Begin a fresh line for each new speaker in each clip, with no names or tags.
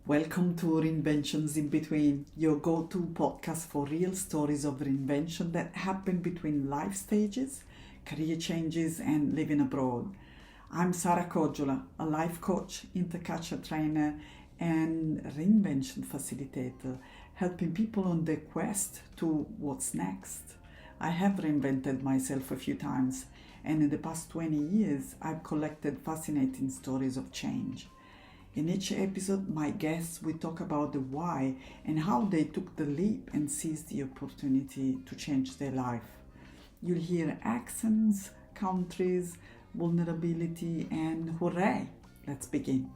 Welcome to Reinventions in Between, your go to podcast for real stories of reinvention that happen between life stages, career changes, and living abroad. I'm Sara Kojola, a life coach, intercultural trainer, and reinvention facilitator, helping people on their quest to what's next. I have reinvented myself a few times, and in the past 20 years, I've collected fascinating stories of change. In each episode, my guests will talk about the why and how they took the leap and seized the opportunity to change their life. You'll hear accents, countries, vulnerability, and hooray! Let's begin.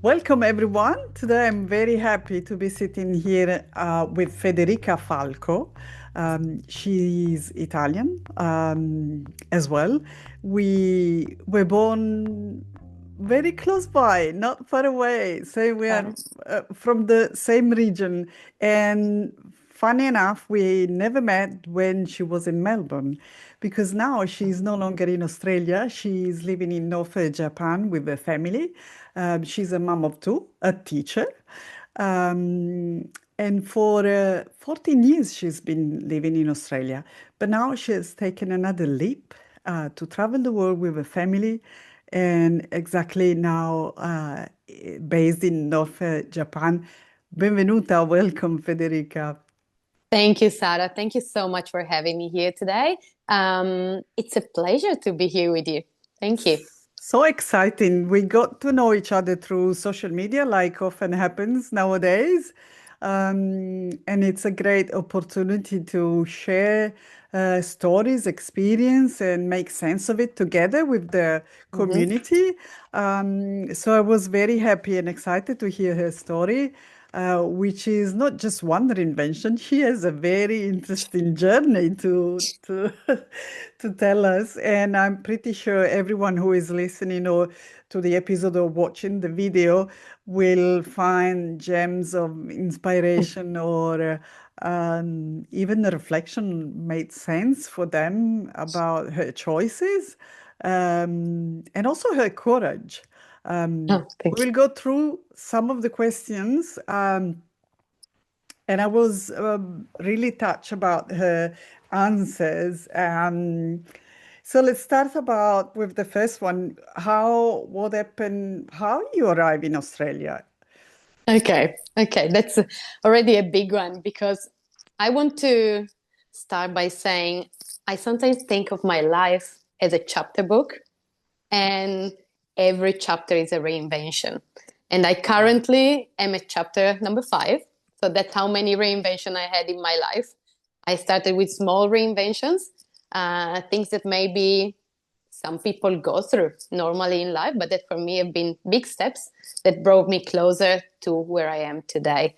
Welcome, everyone. Today, I'm very happy to be sitting here with Federica Falco. She's Italian as well. We were born very close by, not far away. So we are from the same region. And funny enough, we never met when she was in Melbourne because now she's no longer in Australia. She's living in North Japan with her family. She's a mom of two, a teacher. And for 14 years, she's been living in Australia. But now she has taken another leap to travel the world with her family and exactly now based in North Japan. Benvenuta, welcome Federica.
Thank you, Sarah. Thank you so much for having me here today. It's a pleasure to be here with you. Thank you.
So exciting. We got to know each other through social media, like often happens nowadays. And it's a great opportunity to share stories, experience, and make sense of it together with the
Mhm.
community. So I was very happy and excited to hear her story, which is not just one reinvention. She has a very interesting journey to to tell us, and I'm pretty sure everyone who is listening or to the episode or watching the video will find gems of inspiration or even the reflection made sense for them about her choices and also her courage.
Oh, thank
We will go through some of the questions. And I was really touched about her answers. So let's start about with the first one. What happened, how you arrived in Australia?
you. Okay. That's already a big one because I want to start by saying I sometimes think of my life as a chapter book, and every chapter is a reinvention. And I currently am at chapter number 5. So that's how many reinvention I had in my life. I started with small reinventions, things that maybe some people go through normally in life, but that for me have been big steps that brought me closer to where I am today.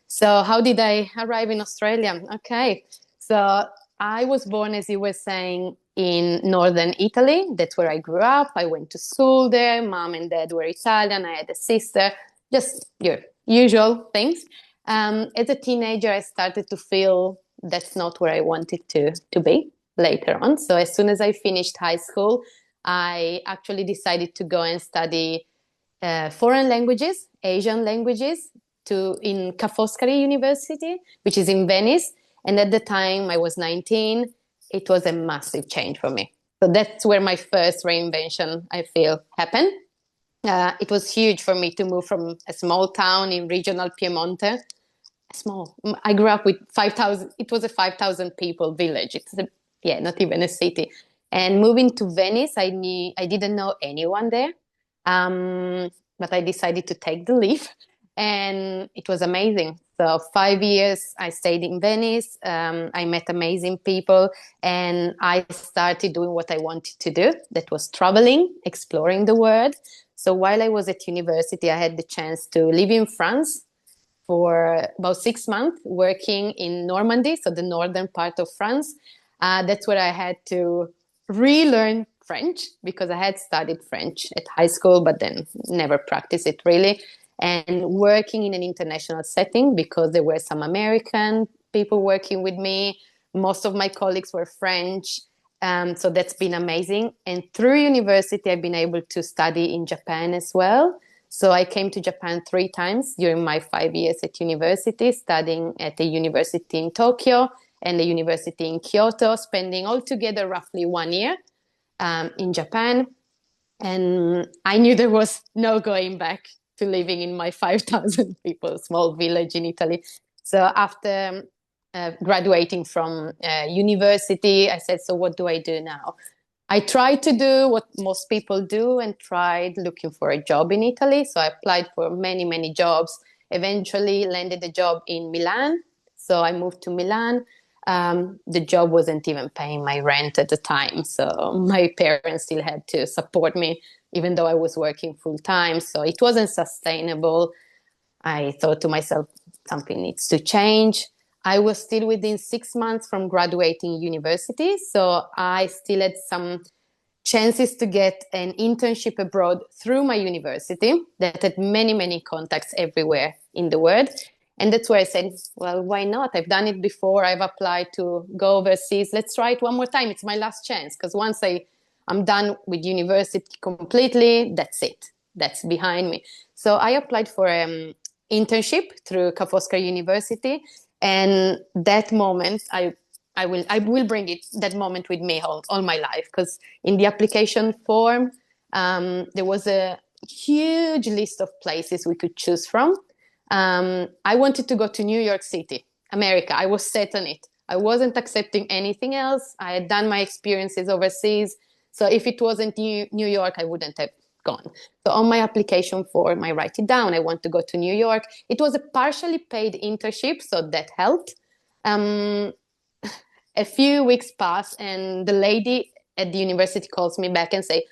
So, how did I arrive in Australia? Okay, so I was born, as you were saying, in northern Italy. That's where I grew up. I went to school there. Mom and dad were Italian. I had a sister, just your usual things. As a teenager, I started to feel that's not where I wanted to be later on. So as soon as I finished high school, I actually decided to go and study foreign languages, Asian languages, in Ca' Foscari University, which is in Venice. And at the time, I was 19. It was a massive change for me. So that's where my first reinvention, I feel, happened. It was huge for me to move from a small town in regional Piemonte. Small. I grew up with 5,000. It was a 5,000 people village. Yeah, not even a city. And moving to Venice, I didn't know anyone there. But I decided to take the leap, and it was amazing. So 5 years I stayed in Venice. I met amazing people, and I started doing what I wanted to do. That was traveling, exploring the world. So while I was at university, I had the chance to live in France for about 6 months, working in Normandy, so the northern part of France. That's where I had to relearn French because I had studied French at high school, but then never practiced it really. And working in an international setting because there were some American people working with me. Most of my colleagues were French. So that's been amazing. And through university, I've been able to study in Japan as well. So I came to Japan 3 times during my 5 years at university, studying at the university in Tokyo and the university in Kyoto, spending altogether roughly 1 year in Japan. And I knew there was no going back to living in my 5,000 people small village in Italy. So after graduating from university, I said, so what do I do now? I tried to do what most people do and tried looking for a job in Italy. So I applied for many, many jobs, eventually landed a job in Milan. So I moved to Milan. The job wasn't even paying my rent at the time. So my parents still had to support me, even though I was working full time. So it wasn't sustainable. I thought to myself, something needs to change. I was still within 6 months from graduating university. So I still had some chances to get an internship abroad through my university that had many, many contacts everywhere in the world. And that's where I said, well, why not? I've done it before. I've applied to go overseas. Let's try it one more time. It's my last chance. Because once I'm done with university completely, that's it. That's behind me. So I applied for an internship through Ca' Foscari University. And that moment, I will bring that moment with me all my life. Because in the application form, there was a huge list of places we could choose from. I wanted to go to New York City, America. I was set on it. I wasn't accepting anything else. I had done my experiences overseas. So if it wasn't New York, I wouldn't have gone. So on my application form, I write it down. I want to go to New York. It was a partially paid internship, so that helped. A few weeks pass, and the lady at the university calls me back and say,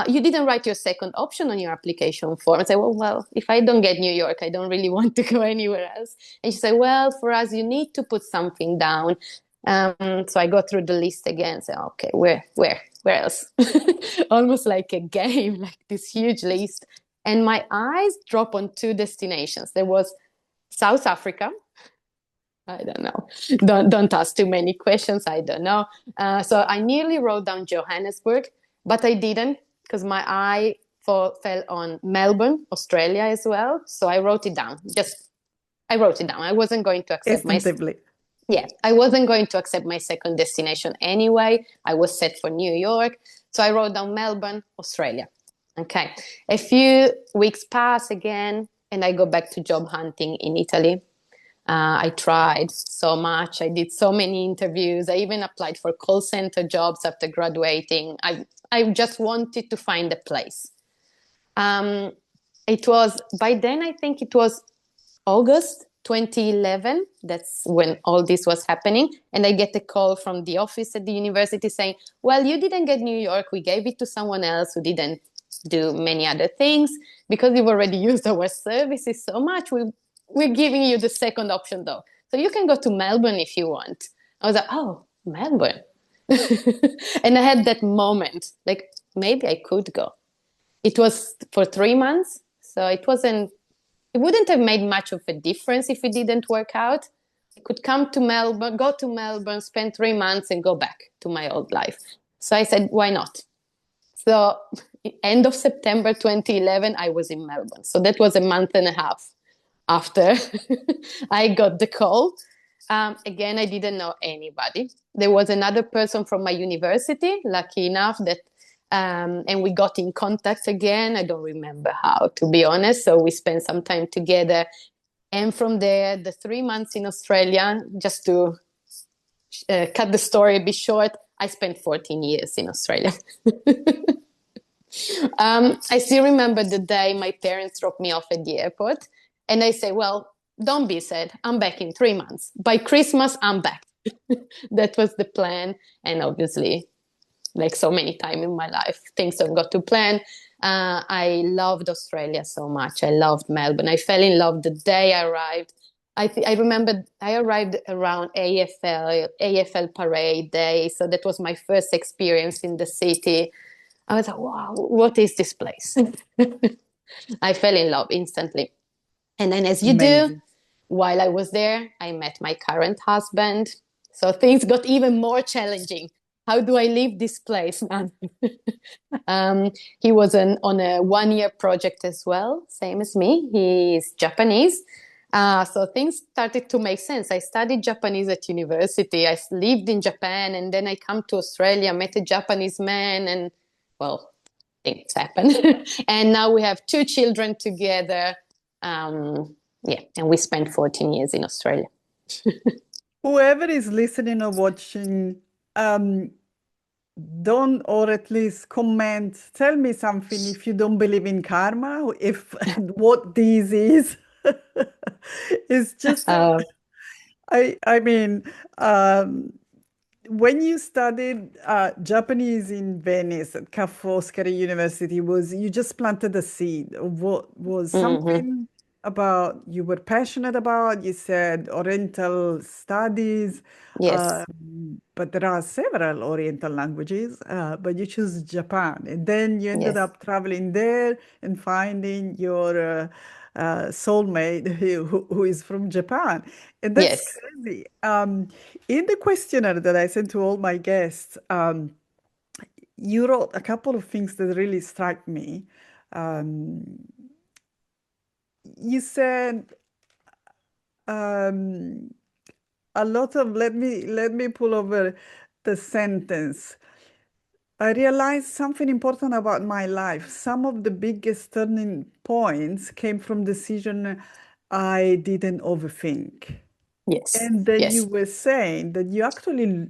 you didn't write your second option on your application form. I say, well, if I don't get New York, I don't really want to go anywhere else. And she said, well, for us, you need to put something down. So I go through the list again, say, okay, where else? Almost like a game, like this huge list. And my eyes drop on 2 destinations. There was South Africa. I don't know. Don't ask too many questions. I don't know. So I nearly wrote down Johannesburg, but I didn't because my eye fell on Melbourne, Australia as well. So I wrote it down. I wrote it down. I wasn't going to accept I wasn't going to accept my second destination anyway. I was set for New York. So I wrote down Melbourne, Australia. Okay. A few weeks pass again, and I go back to job hunting in Italy. I tried so much. I did so many interviews. I even applied for call center jobs after graduating. I just wanted to find a place. It was, by then, I think it was August 2011. That's when all this was happening. And I get a call from the office at the university saying, well, you didn't get New York. We gave it to someone else who didn't do many other things. Because you've already used our services so much, we're giving you the second option though. So you can go to Melbourne if you want. I was like, oh, Melbourne. And I had that moment, like maybe I could go. It was for 3 months. So it wouldn't have made much of a difference if it didn't work out. I could come to Melbourne, go to Melbourne, spend 3 months and go back to my old life. So I said, why not? So end of September 2011, I was in Melbourne. So that was a month and a half after I got the call. Again, I didn't know anybody. There was another person from my university, lucky enough, that and we got in contact again. I don't remember how, to be honest. So we spent some time together. And from there, the 3 months in Australia, just to cut the story a bit short, I spent 14 years in Australia. I still remember the day my parents dropped me off at the airport. And I say, well, don't be sad. I'm back in 3 months. By Christmas, I'm back. That was the plan. And obviously, like so many times in my life, things have got to plan. I loved Australia so much. I loved Melbourne. I fell in love the day I arrived. I remember I arrived around AFL parade day. So that was my first experience in the city. I was like, wow, what is this place? I fell in love instantly. And then as you do, while I was there, I met my current husband. So things got even more challenging how do I leave this place, man? He was on a 1 year project as well, same as me. He is Japanese. So things started to make sense. I studied Japanese at university. I lived in Japan, and then I come to Australia, met a Japanese man, and well, things happen. And now we have 2 children together. Yeah, and we spent 14 years in Australia.
Whoever is listening or watching, um, don't, or at least comment, tell me something if you don't believe in karma, if what this is. It's just,
Uh,
I mean, um, when you studied Japanese in Venice at Ca' Foscari University, was you just planted a seed of what was
mhm.
something about you were passionate about? You said Oriental studies,
Yes,
but there are several Oriental languages, but you choose Japan, and then you ended
yes,
up traveling there and finding your soulmate who is from Japan, and that's
yes.
crazy. In the questionnaire that I sent to all my guests, you wrote a couple of things that really struck me. Um, you said um, a lot of, let me pull over the sentence. I realized something important about my life. Some of the biggest turning points came from decision I didn't overthink.
Yes,
And then you
yes,
were saying that you actually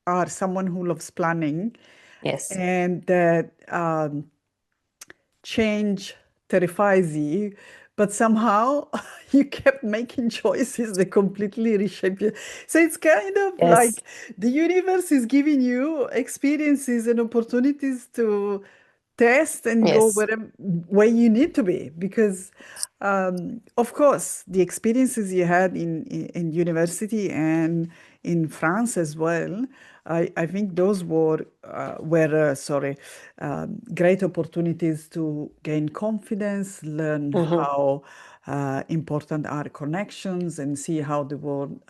are someone who loves planning
yes,
and that change terrifies you, but somehow you kept making choices that completely reshape you. So it's kind of
yes,
like the universe is giving you experiences and opportunities to test and go
yes.
where you need to be because of course the experiences you had in university and in France as well, I think those were sorry, great opportunities to gain confidence, learn
Hmm.
how important are connections and see how the world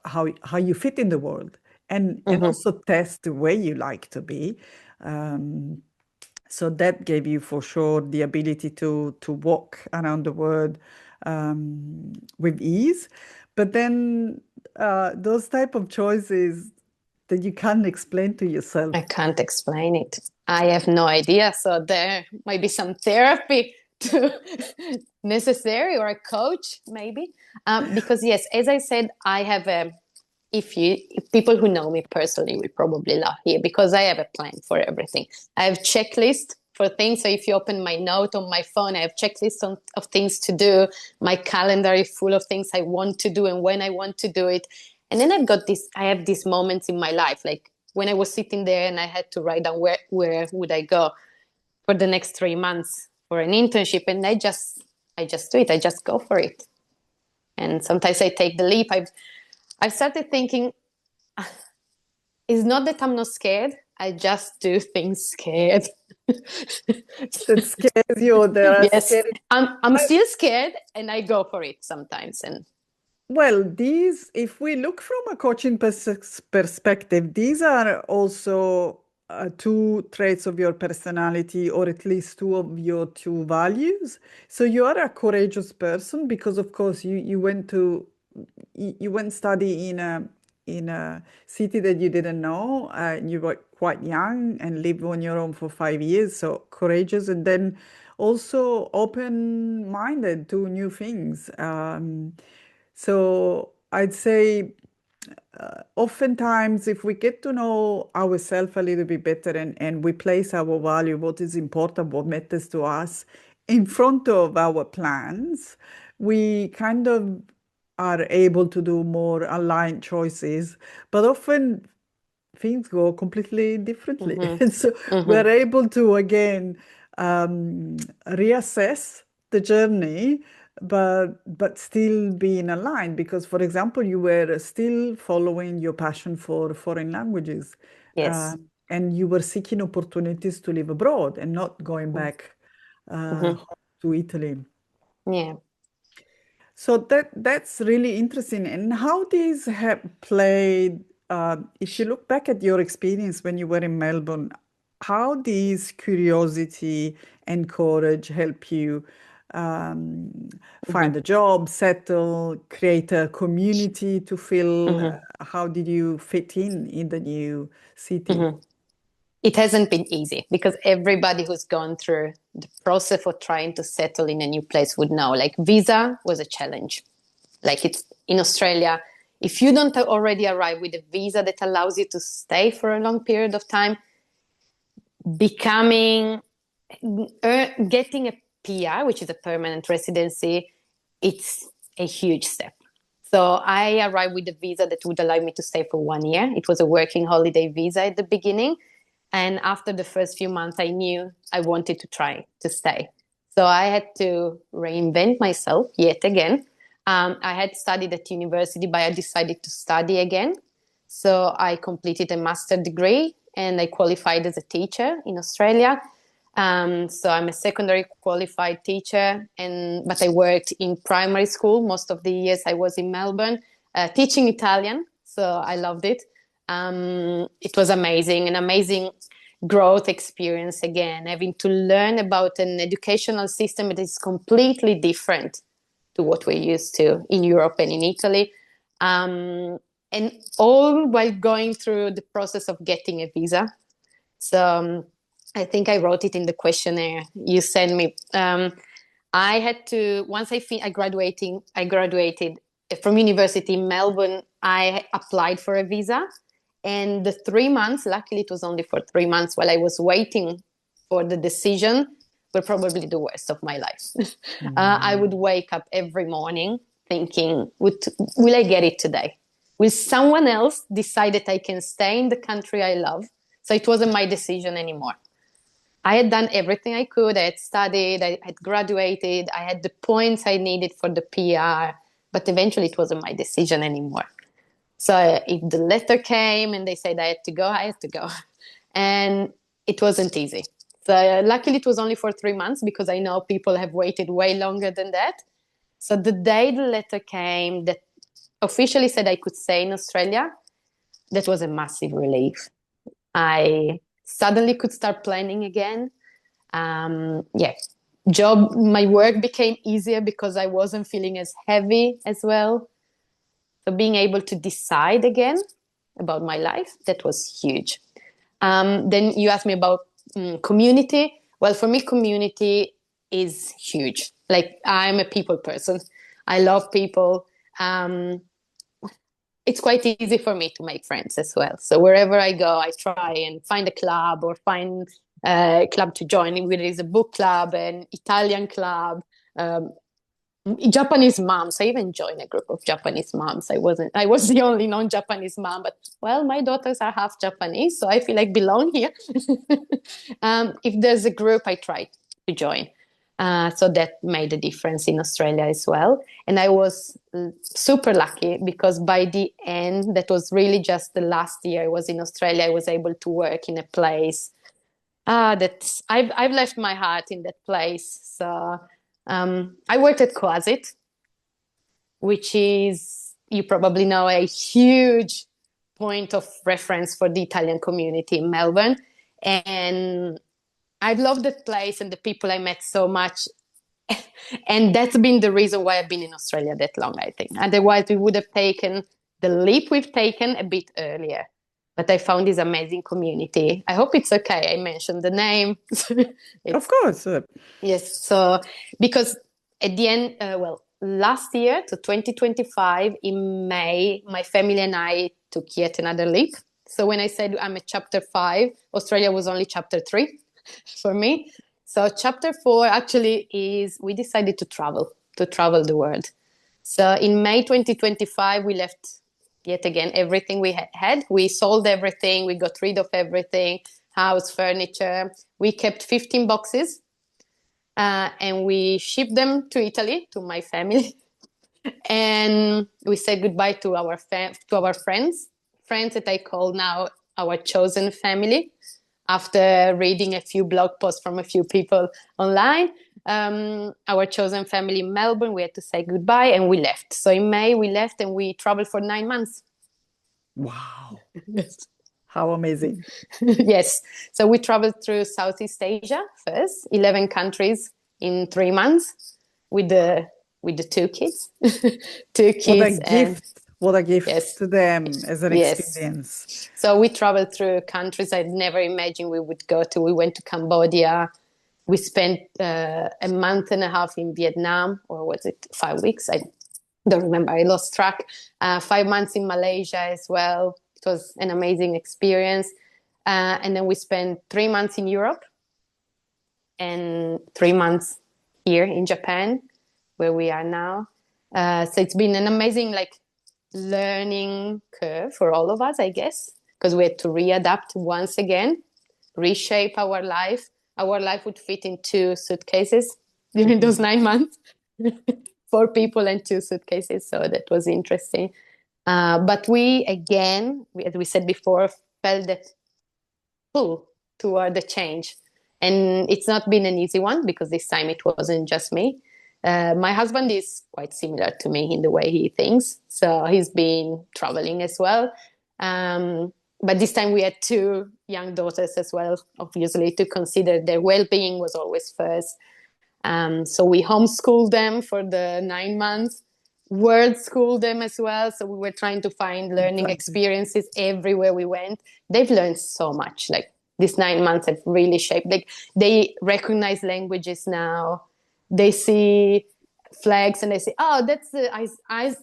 how you fit in the world, and
Hmm.
also test the way you like to be. um, so that gave you for sure the ability to walk around the world with ease. But then those type of choices that you can't explain to
I
yourself.
can't explain it. I have no idea. So there might be some therapy to necessary, or a coach maybe. Because yes, as I said, I have a. If people who know me personally will probably laugh here because I have a plan for everything. I have checklist for things. So if you open my note on my phone, I have checklist of things to do. My calendar is full of things I want to do and when I want to do it. And then I have these moments in my life, like when I was sitting there and I had to write down where would I go for the next 3 months for an internship. And I just do it. I just go for it. And sometimes I take the leap. I've started thinking, it's not that I'm not scared. I just do things scared.
That scares you. There are
Yes,
scary.
I'm still scared, and I go for it sometimes. And
Well, these, if we look from a coaching perspective, these are also two traits of your personality, or at least two of your two values. So you are a courageous person because, of course, you went to you went study in a city that you didn't know. You were quite young and lived on your own for 5 years. So courageous, and then also open-minded to new things. So I'd say oftentimes if we get to know ourselves a little bit better and we place our value, what is important, what matters to us in front of our plans, we kind of are able to do more aligned choices. But often things go completely differently.
mm-hmm,
And so
mm-hmm,
we're able to again reassess the journey, but still be in a line because, for example, you were still following your passion for foreign languages, uh,
yes,
and you were seeking opportunities to live abroad and not going back
mm-hmm,
home to Italy.
yeah.
So that's really interesting. And how these have played. if you look back at your experience when you were in Melbourne, how these curiosity and courage help you um, find
Mhm,
a job, settle, create a community to feel?
mhm,
How did you fit in the new city?
mhm. It hasn't been easy because everybody who's gone through the process of trying to settle in a new place would know, like, visa was a challenge. Like, it's in Australia, if you don't already arrive with a visa that allows you to stay for a long period of time, becoming getting a PR, which is a permanent residency, it's a huge step. So I arrived with a visa that would allow me to stay for 1 year. It was a working holiday visa at the beginning. And after the first few months, I knew I wanted to try to stay. So I had to reinvent myself yet again. I had studied at university, but I decided to study again. So I completed a master's degree and I qualified as a teacher in Australia. So I'm a secondary qualified teacher, but I worked in primary school. Most of the years I was in Melbourne teaching Italian. So I loved it. It was amazing, an amazing growth experience again, having to learn about an educational system that is completely different to what we're used to in Europe and in Italy. And all while going through the process of getting a visa. So I think I wrote it in the questionnaire you sent me. I had to once I graduated from university in Melbourne. I applied for a visa, and the 3 months, luckily it was only for 3 months, while I was waiting for the decision, were probably the worst of my life. I would
Mm.
wake up every morning thinking, will I get it today? Will someone else decide that I can stay in the country I love? So it wasn't my decision anymore. I had done everything I could. I had studied, I had graduated, I had the points I needed for the PR, but eventually it wasn't my decision anymore. So if the letter came and they said I had to go, I had to go. And it wasn't easy. So luckily it was only for 3 months because I know people have waited way longer than that. So the day the letter came that officially said I could stay in Australia, that was a massive relief. I suddenly could start planning again. Yeah, my work became easier because I wasn't feeling as heavy as well. So being able to decide again about my life, that was huge. Then you asked me about community. Well, for me, community is huge. Like, I'm a people person. I love people. Um, it's quite easy for me to make friends as well. So wherever I go, I try and find a club or find a club to join in, whether it's a book club, an Italian club, um, Japanese moms. I even joined a group of Japanese moms. I was the only non-Japanese mom, but well, my daughters are half Japanese, so I feel like belong here. If there's a group, I try to join. So that made a difference in Australia as well. And I was super lucky because by the end, that was really just the last year I was in Australia, I was able to work in a place that I've left my heart in that place. So I worked at Coasit, which is, you probably know, a huge point of reference for the Italian community in Melbourne. And I've loved that place and the people I met so much. And that's been the reason why I've been in Australia that long, I think. Otherwise, we would have taken the leap we've taken a bit earlier. But I found this amazing community. I hope it's okay. I mentioned the name.
Of
It's
course.
yes. So because at the end, well, last year to 2025 in May, my family and I took yet another leap. So when I said I'm at chapter 5, Australia was only chapter 3 for me. So chapter 4 actually is we decided to travel the world. So in May 2025, we left yet again everything we had. We sold everything. We got rid of everything, house, furniture. We kept 15 boxes and we shipped them to Italy to my family. And we said goodbye to our friends that I call now our chosen family. After reading a few blog posts from a few people online, our chosen family in Melbourne, we had to say goodbye and we left. So in May we left and we traveled for 9 months.
Wow.
Yes.
How amazing.
Yes. So we traveled through Southeast Asia first, 11 countries in 3 months with the two kids. Two
What a
kids and
gift. What a gift
yes.
to them as an
Yes.
experience.
So we traveled through countries I'd never imagined we would go to. We went to Cambodia. We spent a month and a half in Vietnam, or was it 5 weeks? I don't remember. I lost track. 5 months in Malaysia as well. It was an amazing experience. And then we spent 3 months in Europe and 3 months here in Japan, where we are now. So it's been an amazing learning curve for all of us, I guess, because we had to readapt once again, reshape our life. Our life would fit in 2 suitcases during those 9 months. 4 people and 2 suitcases. So that was interesting. But we, again, as we said before, felt that pull toward the change. And it's not been an easy one because this time it wasn't just me. My husband is quite similar to me in the way he thinks. So he's been traveling as well. But this time we had 2 young daughters as well, obviously, to consider their well-being was always first. So we homeschooled them for the 9 months, word schooled them as well. So we were trying to find learning
Exactly.
experiences everywhere we went. They've learned so much. Like these 9 months have really shaped. Like they recognize languages now. They see flags and they say, "Oh, that's the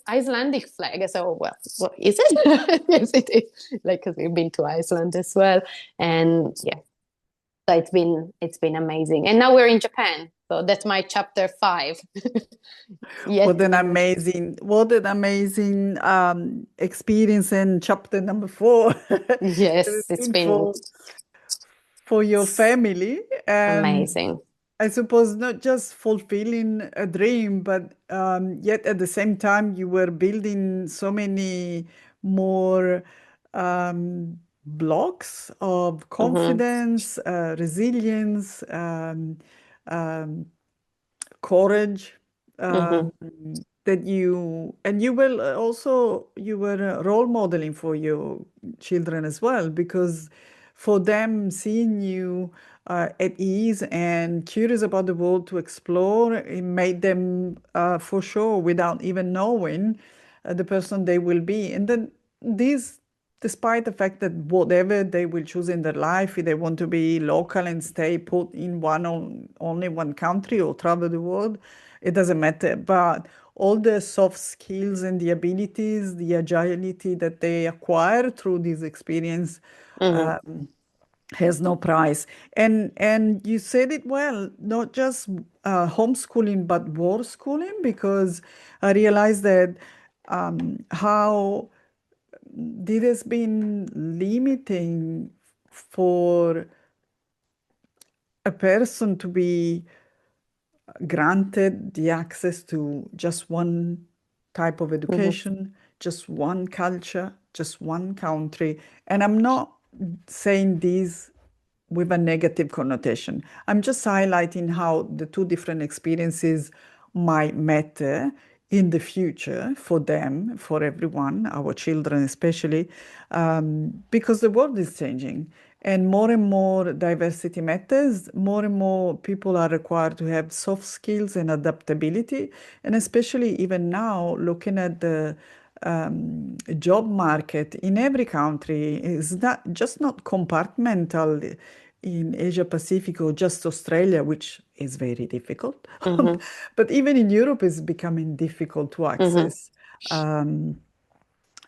Icelandic flag." I say, "Oh, well, what is it?" Yes, it is. Like because we've been to Iceland as well, and yeah, so it's been amazing. And now we're in Japan. So that's my chapter 5. Yet
What an amazing experience and chapter number 4 has
yes, it's
been
been
for your family. And
amazing.
I suppose not just fulfilling a dream, but yet at the same time, you were building so many more blocks of
Mm-hmm,
confidence, resilience, um, courage,
mm-hmm,
that you will also you were role modeling for your children as well, because for them seeing you at ease and curious about the world to explore, it made them for sure, without even knowing, the person they will be. And then these, despite the fact that whatever they will choose in their life, if they want to be local and stay put in only one country or travel the world, it doesn't matter. But all the soft skills and the abilities, the agility that they acquire through this experience
mm-hmm,
um, has no price. And you said it well, not just homeschooling, but world schooling, because I realized that how this has been limiting for a person to be granted the access to just one type of
mm-hmm,
education, just one culture, just one country. And I'm not saying this with a negative connotation. I'm just highlighting how the two different experiences might matter in the future for them, for everyone, our children especially, because the world is changing and more diversity matters. More and more people are required to have soft skills and adaptability. And especially even now, looking at the job market in every country is not compartmental in Asia Pacific or just Australia, which is very difficult.
mm-hmm,
But even in Europe, it's becoming difficult to
mm-hmm,
access. Um,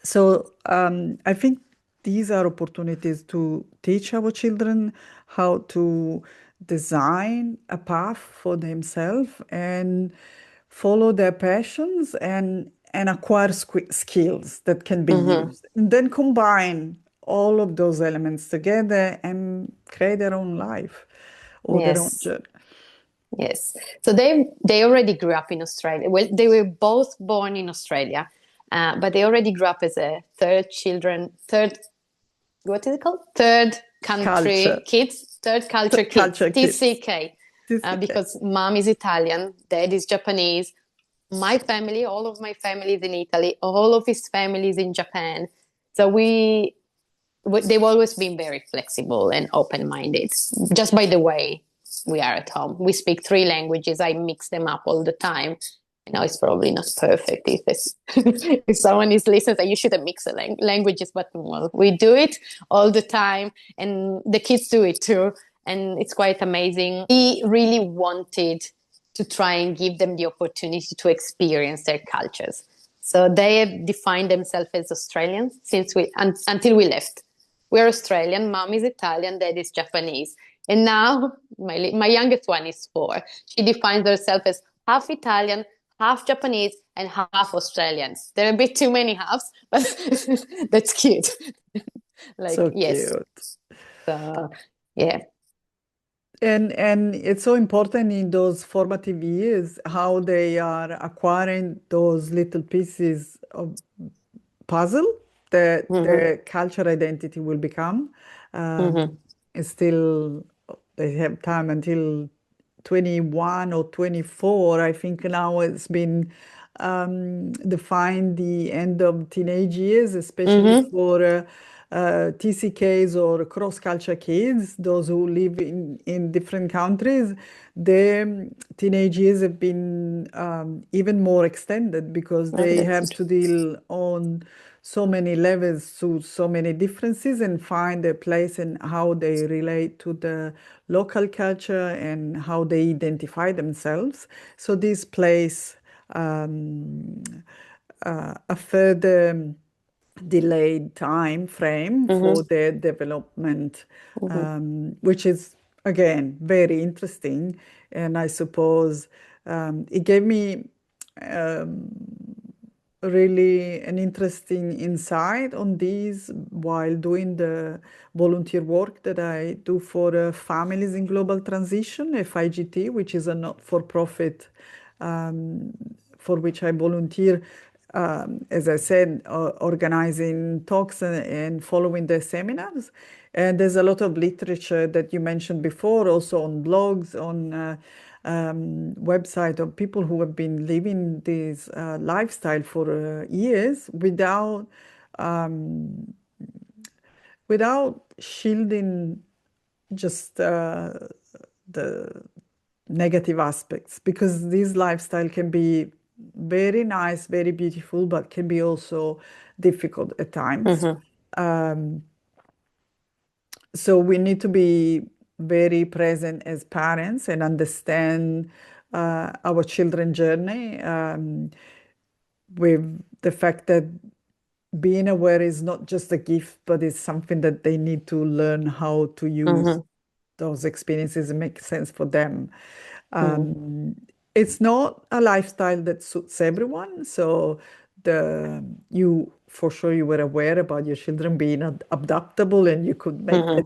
so I think these are opportunities to teach our children how to design a path for themselves and follow their passions and acquire skills that can be
mm-hmm.
used. And then combine all of those elements together and create their own life or their own
Yes.
journey.
Yes. So they already grew up in Australia. Well, they were both born in Australia, but they already grew up as a third, what is it called? Third
Culture,
country kids, third culture kids,
culture kids.
TCK,
TCK.
because mom is Italian, dad is Japanese. My family, all of my family is in Italy, all of his family is in Japan. So they've always been very flexible and open-minded, just by the way we are at home. We speak 3 languages. I mix them up all the time. I know it's probably not perfect if someone is listening that you shouldn't mix the languages, but well, we do it all the time, and the kids do it too, and it's quite amazing. We really wanted to try and give them the opportunity to experience their cultures. So they have defined themselves as Australians until we left. We're Australian, mom is Italian, dad is Japanese. And now my youngest one is 4. She defines herself as half Italian, half Japanese, and half Australians. There are a bit too many halves, but that's cute.
So
yes.
cute.
So, yeah.
And it's so important in those formative years how they are acquiring those little pieces of puzzle that their cultural identity will become. It's still, they have time until 21 or 24. I think now it's been defined the end of teenage years, especially for TCKs or cross-culture kids, those who live in different countries. Their teenage years have been even more extended because they have to deal on so many levels to so many differences and find a place in how they relate to the local culture and how they identify themselves. So this plays a further delayed time frame for their development, which is again very interesting. And I suppose it gave me really an interesting insight on these while doing the volunteer work that I do for Families in Global Transition, FIGT, which is a not-for-profit for which I volunteer, as I said, organizing talks and following the seminars. And there's a lot of literature that you mentioned before, also on blogs, on website of people who have been living this lifestyle for years without shielding just the negative aspects, because this lifestyle can be very nice, very beautiful, but can be also difficult at times. So we need to be very present as parents and understand our children's journey with the fact that being aware is not just a gift, but it's something that they need to learn how to use those experiences and make sense for them. It's not a lifestyle that suits everyone. So you for sure you were aware about your children being adaptable, and you could make a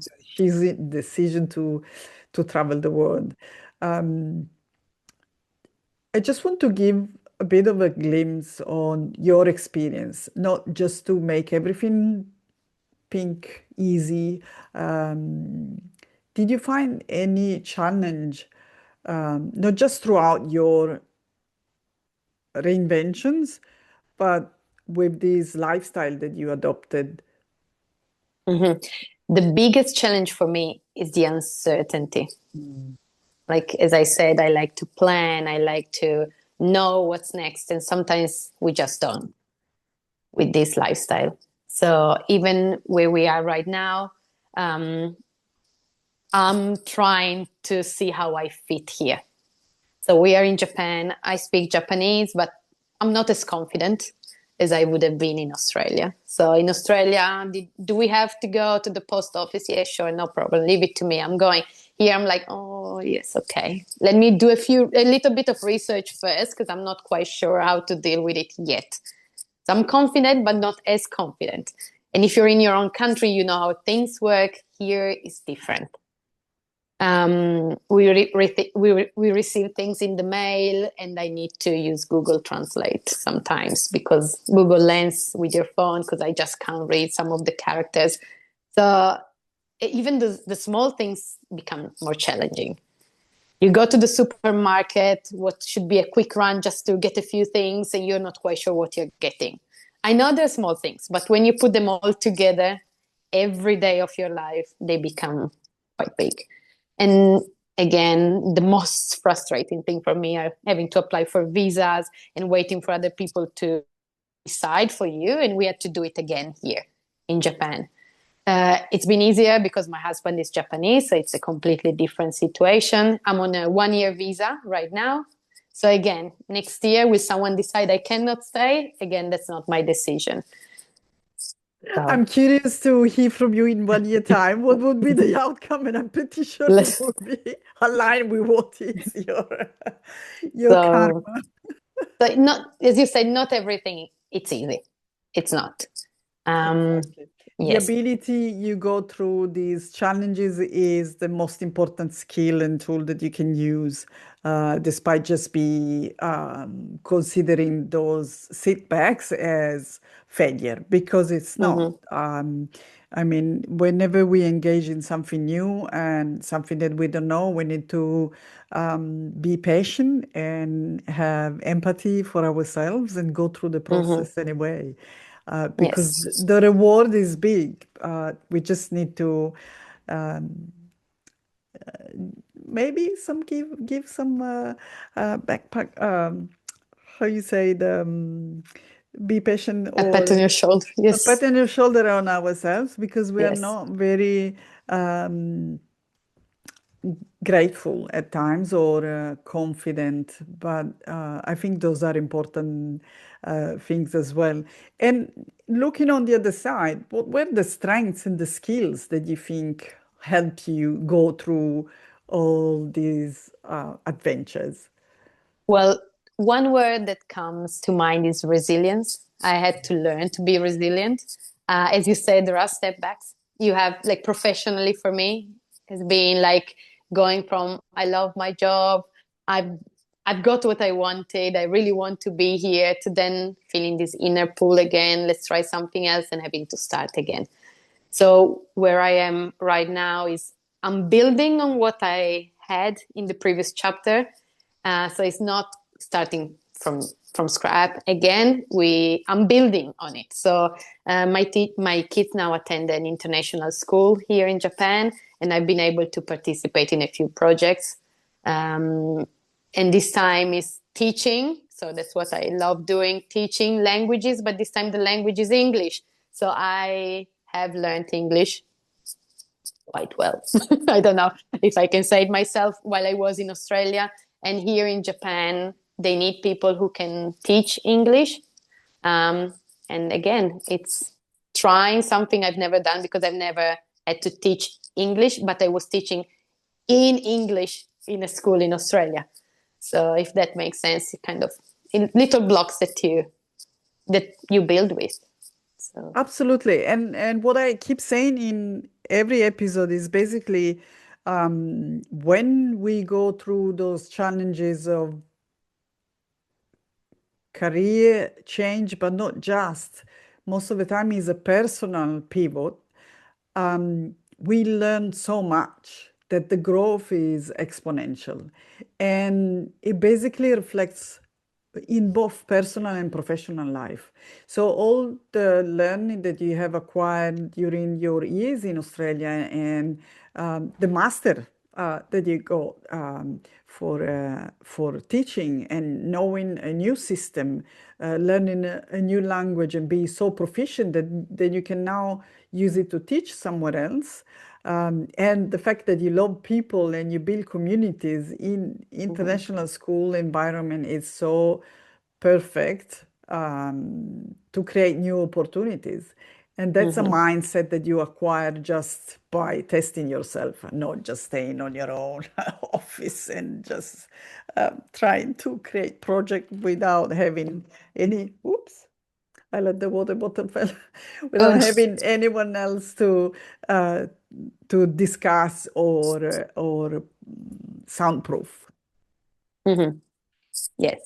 decision to travel the world. I just want to give a bit of a glimpse on your experience, not just to make everything pink easy. Did you find any challenge, not just throughout your reinventions, but with this lifestyle that you adopted?
The biggest challenge for me is the uncertainty. Like, as I said, I like to plan, I like to know what's next, and sometimes we just don't with this lifestyle. So even where we are right now, I'm trying to see how I fit here. So we are in Japan. I speak Japanese, but I'm not as confident as I would have been in Australia. So in Australia, do we have to go to the post office? Yeah, sure, no problem. Leave it to me. I'm going. Here I'm like, oh, yes, okay. Let me do a little bit of research first, because I'm not quite sure how to deal with it yet. So I'm confident, but not as confident. And if you're in your own country, you know how things work. Here is different. We receive things in the mail, and I need to use Google Translate sometimes, because Google Lens with your phone, because I just can't read some of the characters. So even the small things become more challenging. You go to the supermarket, what should be a quick run just to get a few things, and you're not quite sure what you're getting. I know they're small things, but when you put them all together, every day of your life, they become quite big. And again, the most frustrating thing for me are having to apply for visas and waiting for other people to decide for you. And we had to do it again here in Japan. It's been easier because my husband is Japanese, so it's a completely different situation. I'm on a 1-year visa right now. So again, next year, will someone decide I cannot stay? Again, that's not my decision. So
I'm curious to hear from you in 1 year time. What would be the outcome? And I'm pretty sure it
let's
would be aligned with what is your
so
karma.
so not, as you said, not everything it's easy. It's not. Um,
Exactly. The
yes.
ability you go through these challenges is the most important skill and tool that you can use, despite just be considering those setbacks as failure, because it's not.
Mm-hmm.
I mean, whenever we engage in something new and something that we don't know, we need to be patient and have empathy for ourselves and go through the
Mm-hmm.
process anyway, because
Yes.
the reward is big. We just need to um, maybe give some backpack. How you say the be patient
A pat on
or
your shoulder.
a pat
Yes.
on your shoulder on ourselves because we are
Yes.
not very um, grateful at times or confident, but I think those are important things as well. And looking on the other side, what were the strengths and the skills that you think helped you go through all these adventures?
Well, one word that comes to mind is resilience. I had to learn to be resilient. As you said, there are setbacks. You have, like, professionally for me, has been like going from I love my job, I've I've got what I wanted, I really want to be here, to then feeling this inner pull again. Let's try something else and having to start again. So where I am right now is I'm building on what I had in the previous chapter. So it's not starting from scratch again. I'm building on it. So my kids now attend an international school here in Japan, and I've been able to participate in a few projects. And this time is teaching. So that's what I love doing, teaching languages, but this time the language is English. So I have learned English quite well. I don't know if I can say it myself. While I was in Australia and here in Japan, they need people who can teach English. Um, and again, it's trying something I've never done because I've never had to teach English, but I was teaching in English in a school in Australia. So if that makes sense, kind of in little blocks that you build with. So.
Absolutely. And what I keep saying in every episode is basically when we go through those challenges of career change, but not just, most of the time is a personal pivot. We learn so much that the growth is exponential. And it basically reflects in both personal and professional life. So all the learning that you have acquired during your years in Australia and the master that you got for teaching and knowing a new system, learning a new language and be so proficient that you can now use it to teach somewhere else. And the fact that you love people and you build communities in
Mhm.
international school environment is so perfect to create new opportunities. And that's a
Mhm.
mindset that you acquire just by testing yourself, and not just staying on your own office and just trying to create project without having any, oops, I let the water bottle fall, without
Oh.
having anyone else uh, to discuss or soundproof.
Mhm. Yes.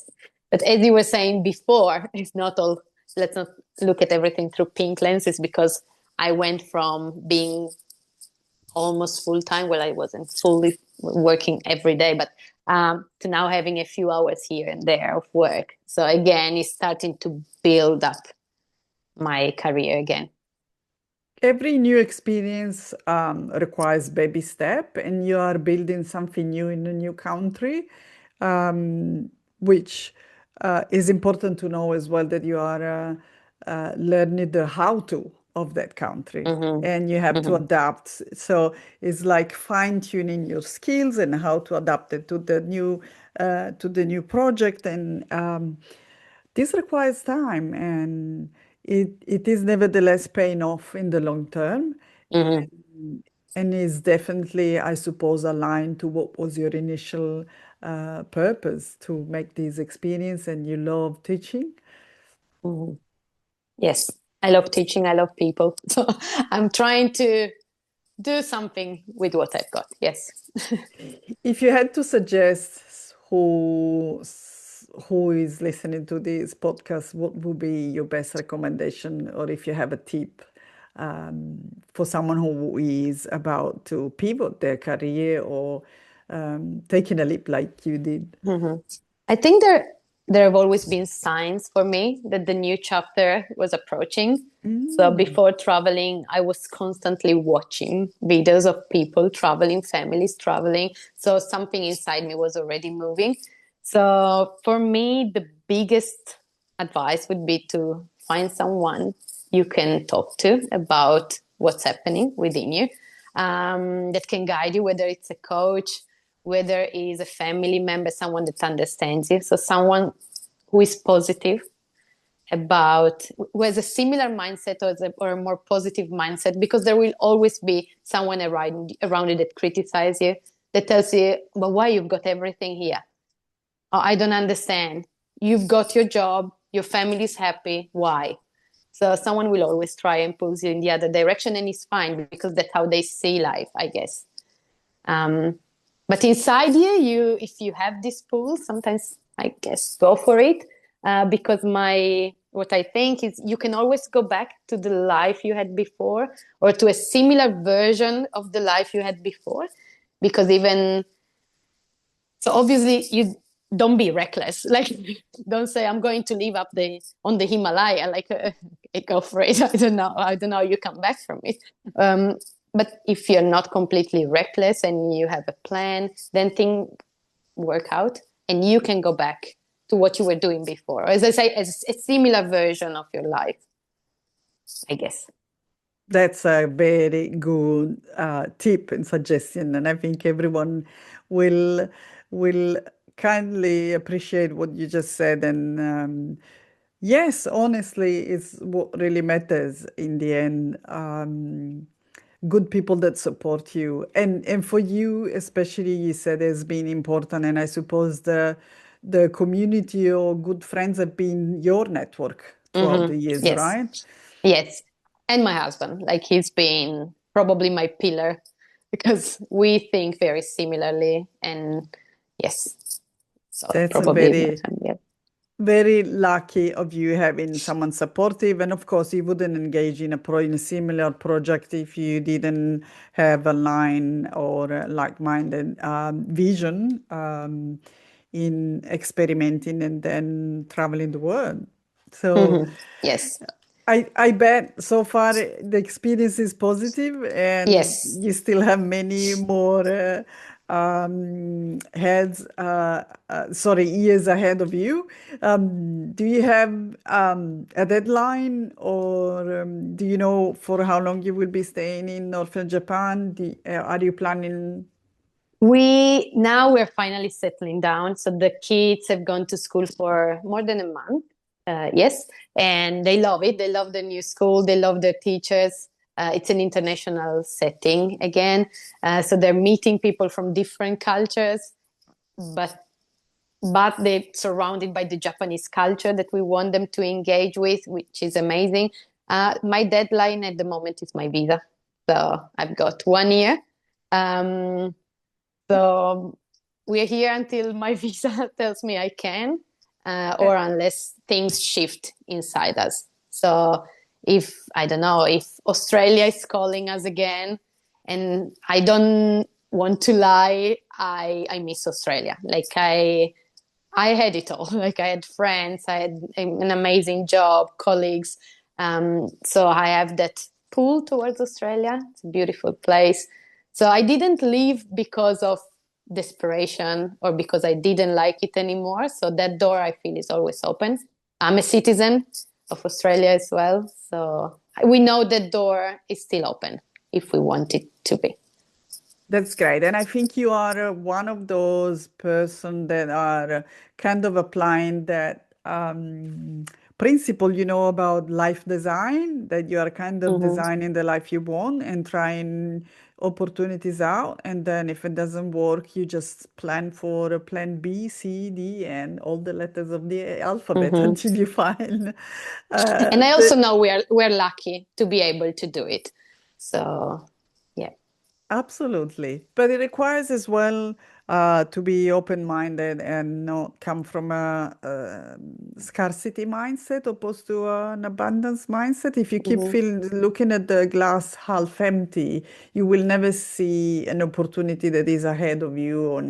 But as you were saying before, it's not all, let's not look at everything through pink lenses, because I went from being almost full time, well, I wasn't fully working every day, but to now having a few hours here and there of work. So again, it's starting to build up. my career again.
Every new experience requires baby step, and you are building something new in a new country, which is important to know as well that you are learning the how to of that country,
Mm-hmm.
and you have to
Mm-hmm.
adapt. So it's like fine tuning your skills and how to adapt it to the new project, and this requires time, and it is nevertheless paying off in the long term,
Mm-hmm.
and is definitely, I suppose, aligned to what was your initial purpose to make this experience, and you love teaching.
Mm-hmm. Yes, I love teaching. I love people. So I'm trying to do something with what I've got. Yes.
If you had to suggest who is listening to this podcast, what would be your best recommendation, or if you have a tip for someone who is about to pivot their career or taking a leap like you did?
Mm-hmm. I think there have always been signs for me that the new chapter was approaching. So
Mm.
before traveling, I was constantly watching videos of people traveling, families traveling. So something inside me was already moving. So for me, the biggest advice would be to find someone you can talk to about what's happening within you, that can guide you, whether it's a coach, whether it's a family member, someone that understands you. So someone who is positive about, who has a similar mindset, or a more positive mindset, because there will always be someone around you that criticizes you, that tells you, but why you've got everything here? Oh, I don't understand. You've got your job, your family's happy. Why? So someone will always try and pull you in the other direction, and it's fine because that's how they see life, I guess. Um, but inside you, if you have this pull, sometimes I guess go for it, because what I think is you can always go back to the life you had before, or to a similar version of the life you had before, because even so, obviously you don't be reckless. Like, don't say I'm going to live up on the Himalaya. Like, go for it. I don't know. I don't know how you come back from it. Um, but if you're not completely reckless and you have a plan, then things work out, and you can go back to what you were doing before. As I say, as a similar version of your life, I guess.
That's a very good tip and suggestion, and I think everyone will will kindly appreciate what you just said. And yes, honestly, it's what really matters in the end. Good people that support you, and for you especially, you said has been important, and I suppose the community or good friends have been your network throughout the years,
Yes.
right?
Yes. And my husband, like, he's been probably my pillar because we think very similarly. And yes, so
That's a
probably my
very,
family.
very lucky of you having someone supportive. And of course, you wouldn't engage in a similar project if you didn't have a line or a like-minded vision in experimenting and then traveling the world. So
Yes.
I bet so far the experience is positive, and
Yes.
you still have many more years ahead of you. Do you have a deadline, or do you know for how long you will be staying in Northern Japan? Are you planning?
We're finally settling down. So the kids have gone to school for more than a month. Yes, and they love it. They love the new school. They love their teachers. It's an international setting again, so they're meeting people from different cultures, but they're surrounded by the Japanese culture that we want them to engage with, which is amazing. My deadline at the moment is my visa, so I've got 1 year. Um, so we're here until my visa tells me I can, or unless things shift inside us. So if, I don't know, if Australia is calling us again, and I don't want to lie, I miss Australia. Like, I had it all. Like, I had friends, I had an amazing job, colleagues. So I have that pull towards Australia. It's a beautiful place. So I didn't leave because of desperation or because I didn't like it anymore. So that door, I feel, is always open. I'm a citizen of Australia as well. So we know that door is still open if we want it to be.
That's great. And I think you are one of those person that are kind of applying that principle, about life design, that you are kind of
Mm-hmm.
designing the life you want and trying opportunities out. And then if it doesn't work, you just plan for a plan B, C, D, and all the letters of the alphabet
Mm-hmm.
until you find
And I
the
also know we're lucky to be able to do it. So yeah.
Absolutely. But it requires as well to be open-minded and not come from a scarcity mindset opposed to an abundance mindset. If you keep
Mm-hmm.
looking at the glass half empty, you will never see an opportunity that is ahead of you or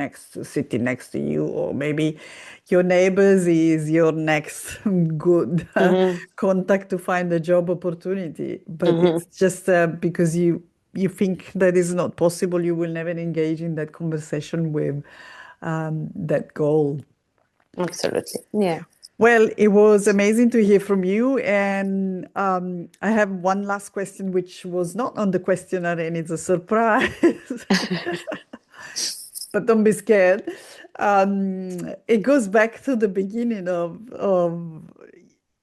sitting next to you, or maybe your neighbors is your next good
Mm-hmm.
contact to find a job opportunity. But
Mm-hmm.
it's just because you think that is not possible, you will never engage in that conversation with that goal.
Absolutely. Yeah.
Well, it was amazing to hear from you. And I have one last question, which was not on the questionnaire, and it's a surprise. But don't be scared. It goes back to the beginning of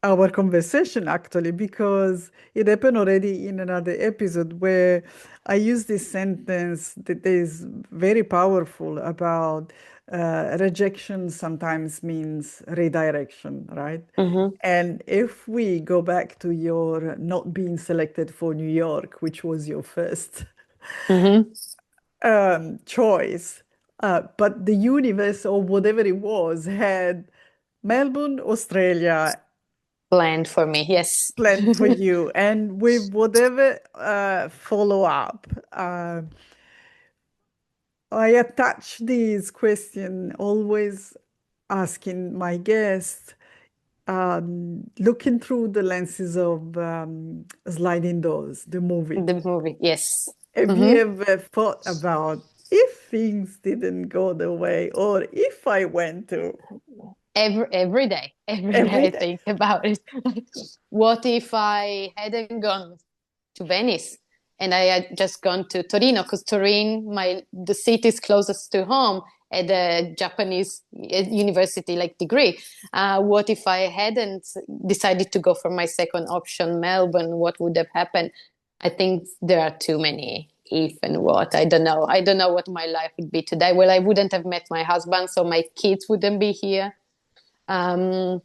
our conversation, actually, because it happened already in another episode where I used this sentence that is very powerful about rejection sometimes means redirection, right?
Mm-hmm.
And if we go back to your not being selected for New York, which was your first
Mm-hmm.
choice, but the universe or whatever it was had Melbourne, Australia
Planned for me. Yes.
planned for you, and with whatever follow up, I attach this question always asking my guests, looking through the lenses of Sliding Doors, the movie.
The movie. Yes.
Have you
Mm-hmm.
ever thought about if things didn't go the way, or if I went to
Every day
every
I
day?
think about it. What if I hadn't gone to Venice and I had just gone to Torino? Because Turin, the city is closest to home at a Japanese university like degree. What if I hadn't decided to go for my second option, Melbourne? What would have happened? I think there are too many if and what. I don't know. I don't know what my life would be today. Well, I wouldn't have met my husband, so my kids wouldn't be here. Um,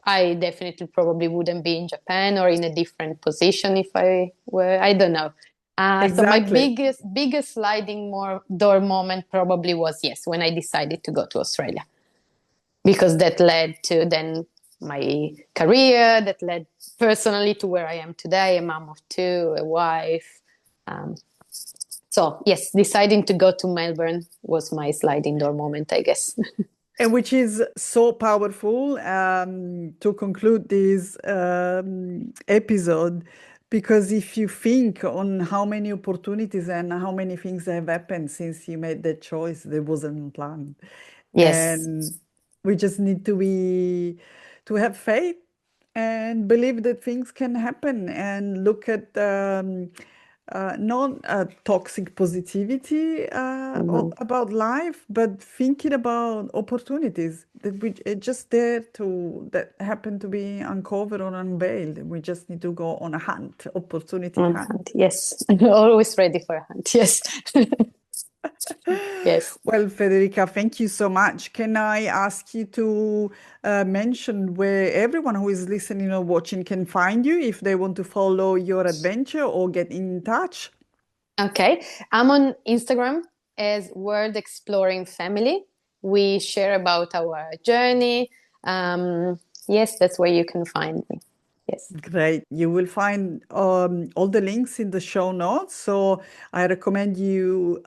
I definitely probably wouldn't be in Japan or in a different position if I were. I don't know. So my
Exactly.
biggest sliding door moment probably was, yes, when I decided to go to Australia, because that led to then my career, that led personally to where I am today, a mom of two, a wife. Um, so yes, deciding to go to Melbourne was my sliding door moment, I guess.
And which is so powerful to conclude this episode, because if you think on how many opportunities and how many things have happened since you made that choice, that wasn't planned.
Yes.
And we just need to have faith and believe that things can happen, and look at not toxic positivity
Mhm.
about life, but thinking about opportunities that we just there to that happen to be uncovered or unveiled. We just need to go on a hunt, opportunity
On
hunt.
hand, yes. Always ready for a hunt, yes. Yes.
Well, Federica, thank you so much. Can I ask you to mention where everyone who is listening or watching can find you if they want to follow your adventure or get in touch?
Okay. I'm on Instagram as World Exploring Family. We share about our journey. Yes, that's where you can find me. Yes.
Great. You will find all the links in the show notes. So I recommend you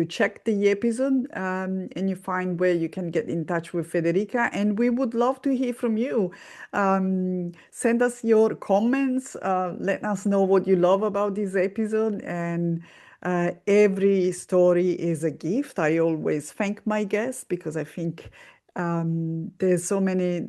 check the episode and you find where you can get in touch with Federica. And we would love to hear from you. Send us your comments. Let us know what you love about this episode. And every story is a gift. I always thank my guests because I think there are so many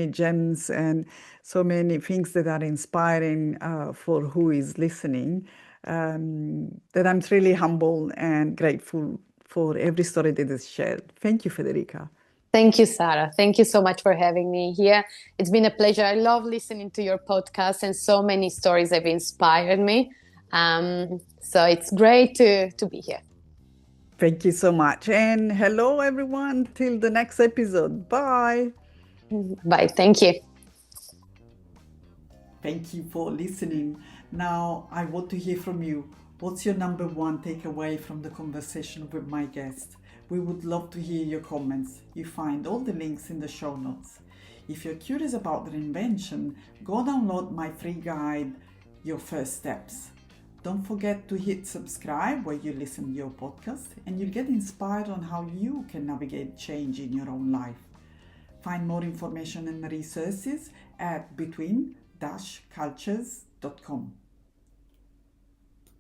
gems and so many things that are inspiring for who is listening, that I'm really humble and grateful for every story that is shared. Thank you, Federica.
Thank you, Sarah. Thank you so much for having me here. It's been a pleasure. I love listening to your podcast, and so many stories have inspired me. So it's great to be here.
Thank you so much. And hello, everyone. Till the next episode. Bye.
Bye. Thank you.
Thank you for listening. Now, I want to hear from you. What's your number one takeaway from the conversation with my guest? We would love to hear your comments. You find all the links in the show notes. If you're curious about Reinvention, go download my free guide, Your First Steps. Don't forget to hit subscribe where you listen to your podcast, and you'll get inspired on how you can navigate change in your own life. Find more information and resources at between-cultures.com.